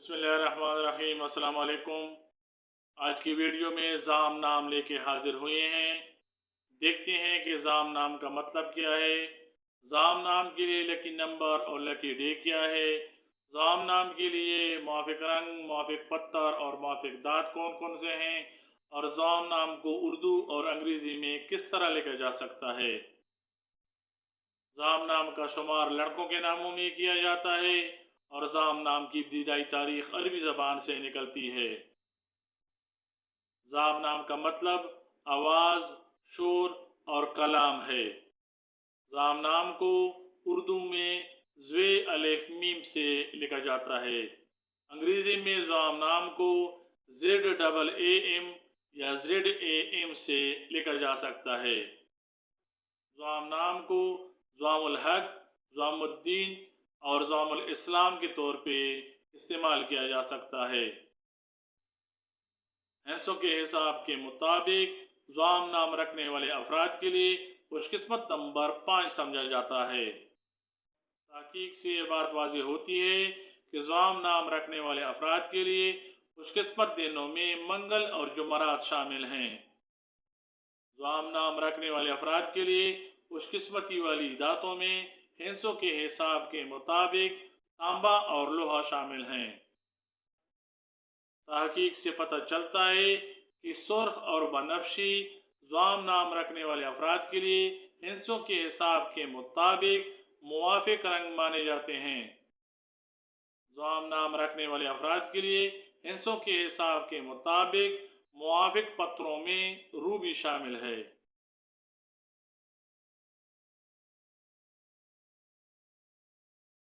बिस्मिल्लाहिर्रहमानिर्रहीम। अस्सलाम वालेकुम। आज की वीडियो में ज़ाम नाम लेके हाजिर हुए हैं। देखते हैं कि ज़ाम नाम का मतलब क्या है, ज़ाम नाम के लिए लकी नंबर और लकी डे क्या है, ज़ाम नाम के लिए मुआफ़िक रंग, मुआफ़िक पत्थर और मुआफ़िक दाँत कौन कौन से हैं, और ज़ाम नाम को उर्दू और अंग्रेज़ी में किस तरह लिखा जा सकता है। ज़ाम नाम का शुमार लड़कों के नामों में किया जाता है और ज़ाम नाम की इब्तिदाई तारीख अरबी ज़बान से निकलती है। ज़ाम नाम का मतलब आवाज़, शोर और कलाम है। ज़ाम नाम को उर्दू में ज़्वे अलिफ मीम से लिखा जाता है। अंग्रेज़ी में ज़ाम नाम को ZAAM या ZAM से लिखा जा सकता है। ज़ाम नाम को ज़ामुल हक, ज़ामुद्दीन और ज़ामुल इस्लाम के तौर पे इस्तेमाल किया जा सकता है। हैंसों के हिसाब के मुताबिक ज़ाम नाम रखने वाले अफराद के लिए खुशकिस्मत नंबर 5 समझा जाता है। तहकीक से ये बात वाज़ेह होती है कि ज़ाम नाम रखने वाले अफराद के लिए खुशकिस्मत दिनों में मंगल और जुमरात शामिल हैं। ज़ाम नाम रखने वाले अफराद के लिए खुशकिस्मती वाली दातों में हिंसों के हिसाब के मुताबिक तांबा और लोहा शामिल हैं। तहकीक से पता चलता है कि सुर्ख और बनफशी ज़ाम नाम रखने वाले अफराद के लिए हिंसों के हिसाब के मुताबिक मुवाफिक रंग माने जाते हैं। ज़ाम नाम रखने वाले अफराद के लिए हिंसों के हिसाब के मुताबिक मुवाफिक पत्थरों में रूबी शामिल है।